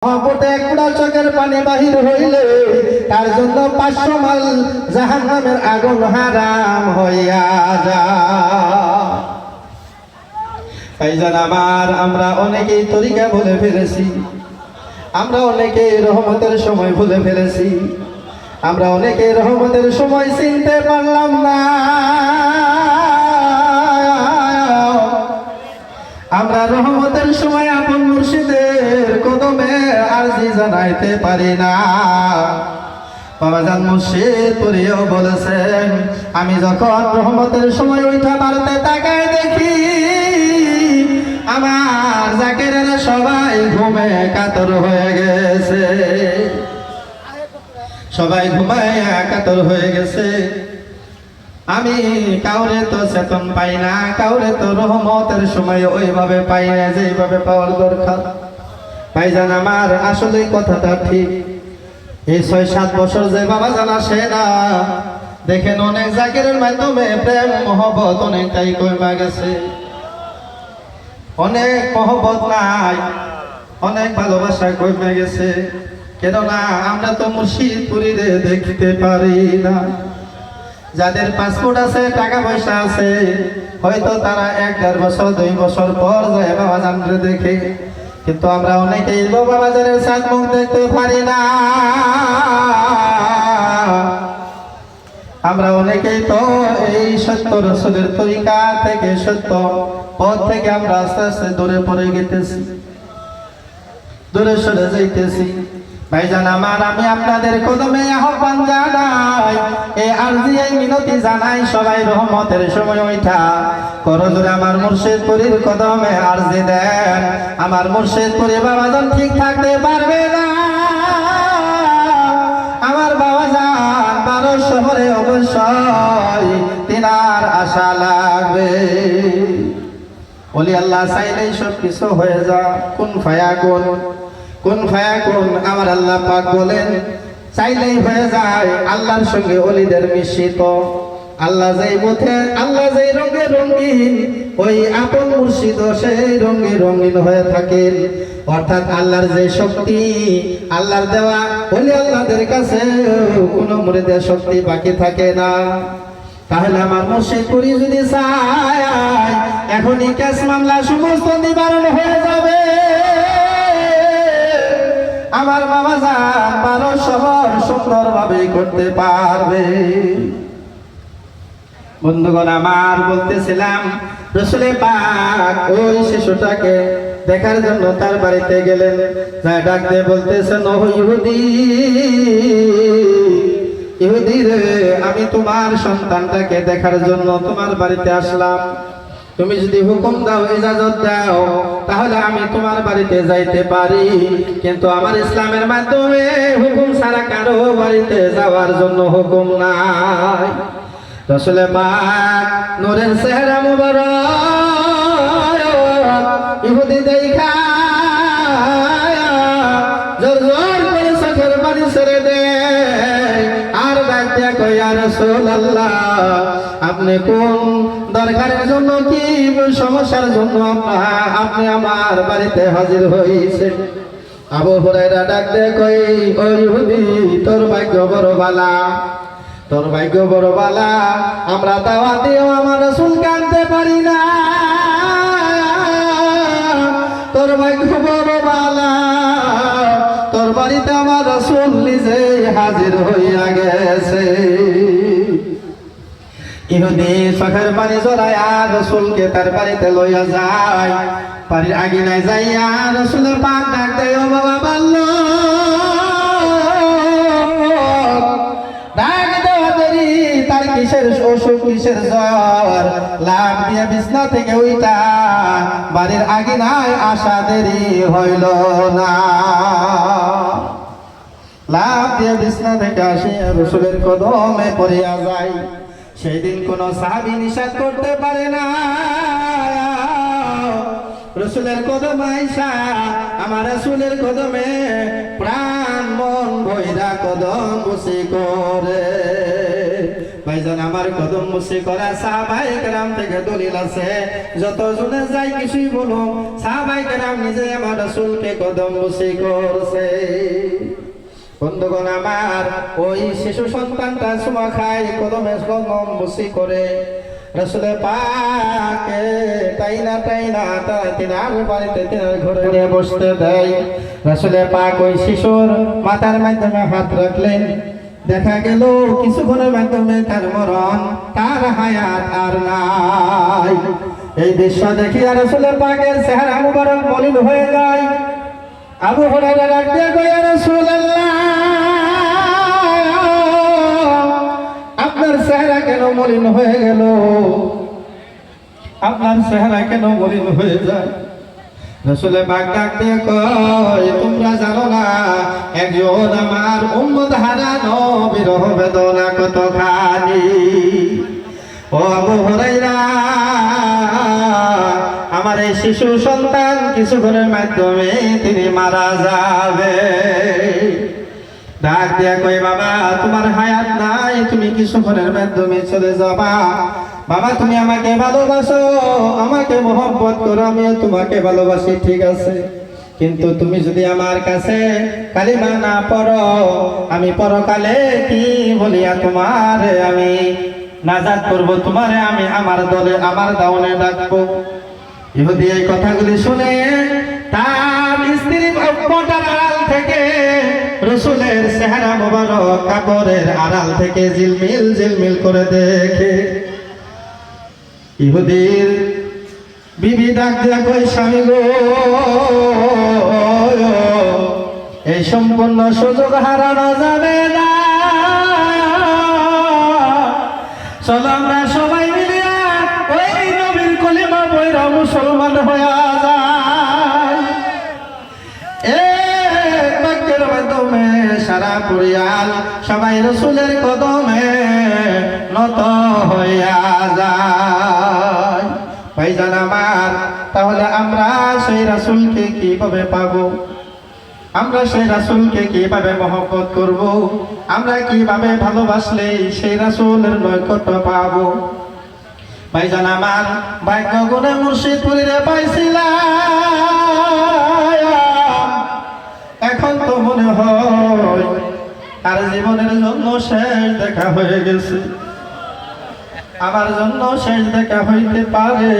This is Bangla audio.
মহব্বতে একটা চোখের পানি বাহির হইলে তার জন্য 500 মাইল জাহান্নামের আগুন হারাম হইয়া যায়। ভাইজান আমার, আমরা অনেকেই তরিকা ভুলে ফেলেছি, আমরা অনেকেই রহমতের সময় ভুলে ফেলেছি, আমরা অনেকেই রহমতের সময় চিনতে পারলাম না। আমরা রহমতের সময় আপন মুর্শিদের কদমে আরজি জানাইতে পারি না। বাবাজান মুর্শিদ পুরিও বলেছেন, আমি যখন রহমতের সময় ওইটা বাড়তে তাকায় দেখি আমার জাকেরেরা সবাই ঘুমে কাতর হয়ে গেছে, সবাই ঘুমায় কাতর হয়ে গেছে। আমি কাউরে তো চেতন পাই না, কাউরে তো রহমতের সময় ওইভাবে পাই না যেভাবে পাওয়ার দরকার। ভাইজান আমার, আসলে কথাটা ঠিক। এই 6-7 বছর যে বাবা জানা সে না, দেখেন অনেক জাকিরের মাধ্যমে প্রেম মহব্বত অনেকটাই কমে গেছে, অনেক মহব্বত নাই, অনেক ভালোবাসা কমে গেছে। কেননা আমরা তো মুর্শিদ পুরীরে দেখতে পারি না। যাদের পাসপোর্ট আছে, টাকা পয়সা আছে, হয়তো তারা 1-1.5 বছর 2 বছর পর যায় বাবা জানরে দেখে, কিন্তু আমরা অনেকেই বাবা বাজারের সাত মুখ দেখতে পারি না। আমরা অনেকেই তো এই সত্য রসুলের তরিকা থেকে, সত্য পথ থেকে আমরা আস্তে আস্তে দূরে পড়ে গেতেছি, দূরে সরে যাইতেছি। ভাইজান আমার, আমি আপনাদের কদমে আহ্বান জানাই, এই আরজি এই মিনতি জানাই, সবাই রহমতের সময় ওইটা করজোরে আমার মুর্শিদ পুরীর কদমে আরজি দেন। আমার মুর্শিদ পুরী বাবাজান ঠিক থাকতে পারবে না। আমার বাবাজান 12 শহরে অবশ্যই তিনার আশা লাগবে। ওলি আল্লাহ চাইলেই সব কিছু হয়ে যা, কুন ফায়াকুন, কুন ফায়াকুন। আমার আল্লাহ পাক বলেন চাইলেই হয়ে যায়। আল্লাহর সঙ্গে ওলিদের মিশ্রিত, আল্লাহ যেই পথে, আল্লাহ যেই রঙে রঙিন, ওই আপন মুর্শিদ সেই রঙে রঙিন হয়ে থাকেন। অর্থাৎ আল্লাহর যে শক্তি, আল্লাহর দেওয়া ওলি আল্লাহদের কাছে কোনো মুরিদের শক্তি বাকি থাকে না। তাহলে আমার মুর্শিদ পুরী যদি চায়, এখনই কেস মামলা সমস্ত নিবারণ হয়ে যাবে। আমার বাবা যান 12 শহর সুন্দরভাবে করতে পারবে। বন্ধুগণ আমার, বলতেছিলাম রসুলে পাক ওই শিশুটাকে দেখার জন্য তার বাড়িতে গেলেন, যা ডাক দিয়ে বলতেছেন, ও ইহুদি, ইহুদি রে, আমি তোমার সন্তানটাকে দেখার জন্য তোমার বাড়িতে আসলাম। তুমি যদি হুকুম দাও, ইজাজত দাও, তাহলে আমি তোমার বাড়িতে যাইতে পারি, কিন্তু আমার ইসলামের মাধ্যমে হুকুম ছাড়া কারো বাড়িতে যাওয়ার জন্য হুকুম নাই। রাসূলে পাক নূরের চেহারা মুবারক ইহুদি দেখা জোর জোর করে চোখের পানি ছেড়ে দেয়, আর ডাক দিয়া কয়, ইয়া রাসূলুল্লাহ, আপনি কোন দরকারের জন্য, কি সমস্যার জন্য আপনি আমার বাড়িতে হাজির হয়েছেন? আবু হুরায়রা ডাক দিয়ে কই, ও ইহুদি, তোর ভাগ্য বড় বালা, তোর ভাগ্য বড় বালা, আমরা দাওয়াত দিয়েও আমার রাসূলকে আনতে পারি না। তোর ভাগ্য বড় বালা, তোর বাড়িতে আমার রাসূল নিজে হাজির হইয়া গেছে। ইহুদি চোখের পানি জড়াইয়া রাসূলকে তার বাড়িতে লইয়া যায়। বাড়ির আঙিনায় যাইয়া রাসূলের পাক ডাক দেয়, ও বাবা বাল্য, ডাক দেওয়া দেরি, তার কিসের অসুখ, কিসের জ্বর, লাফ দিয়ে বিছনা থেকে উইটা বাড়ির আঙিনায় আসা দেরি হইল না। লাফ দিয়ে বিছনা থেকে আসে রাসূলের কদমে পড়িয়া যায়। সেই দিন কোন সাহাবী নিষেধ করতে পারে না, রসুলের কদম আইসা আমার রসুলের কদমে প্রাণ মন বইরা কদম বসে করে ভাইজান আমার কদম বসে করা সাহাবায়ে কেরাম থেকে দলিল আছে যত জনে যাই কিছুই বলো সাহাবায়ে কেরাম নিজে আমার রসুলকে কদম বসে করছে বন্ধুগণ আমার ওই শিশু সন্তানটা চুমা খায় কদমে কদম বসে করে রসুলের পাকে টাইনা তারা তিনার বাড়িতে তিনার ঘরে নিয়ে বসতে দেয় রসুলের পাক ওই শিশুর মাথার মাধ্যমে হাত রাখলেন দেখা গেল কিছুক্ষণের মাধ্যমে তার মরণ তার হায়াত আর নাই এই দৃশ্য দেখি আর রসুলের পাকের চেহারা মুবারক মলিন হয়ে যায় আবু হুরায়রা ডাক দিয়ে কয় ইয়া রাসূলুল্লাহ আপনার চেহারা কেন মলিন হয়ে গেল আপনার চেহারা কেন মলিন হয়ে যায় রসুলের পাক ডাক দিয়ে কয় তোমরা জানো না একজন আমার উম্মত হারানো বিরহ বেদনা কতখানি ও আবু হুরায়রা আমার এই শিশু সন্তান কিছুক্ষণের মাধ্যমে তিনি মারা যাবে ডাক দিয়া কই বাবা তোমার হায়াত নাই তুমি কিছুক্ষণের মাধ্যমে চলে যাবা বাবা তুমি আমাকে ভালোবাসো আমাকে মহব্বত করো আমিও তোমাকে ভালোবাসি ঠিক আছে কিন্তু তুমি যদি আমার কাছে কালিমা না পড়ো আমি পরকালে কি বলিয়া তোমার আমি নাজাত করব তোমারে আমি আমার দলে আমার দাওনে ডাকবো ইহুদি এই কথাগুলি শুনে তার স্ত্রী পর্দার আড়াল থেকে রসুলের চেহারা মোবারক কাপড়ের আড়াল থেকে ঝিলমিল ঝিলমিল করে দেখে ইহুদির বিবি ডাক দিয়া কই স্বামী গো এই সম্পূর্ণ সুযোগ হারানো যাবে না চলো আমরা সবাই মিলিয়া ওই নবীর কলিমা পড়া মুসলমান হইয়া যায় এক বাক্যের মাধ্যমে সারা পরিয়াল সবাই রসুলের কদমে নত হইয়া যায় ভাইজান আমার তাহলে আমরা সেই রাসূলকে কিভাবে পাবো আমরা সেই রাসূলকে কিভাবে মহব্বত করব আমরা কিভাবে ভালোবাসলে সেই রাসূলের নৈকট্য পাবো ভাইজান আমার ভাগ্য গুণে মুর্শিদপুরে পাইছিলাম এখন তো মনে হয় তার জীবনের জন্য শেষ দেখা হয়ে গেছে আমার জন্য শেষ দেখা হইতে পারে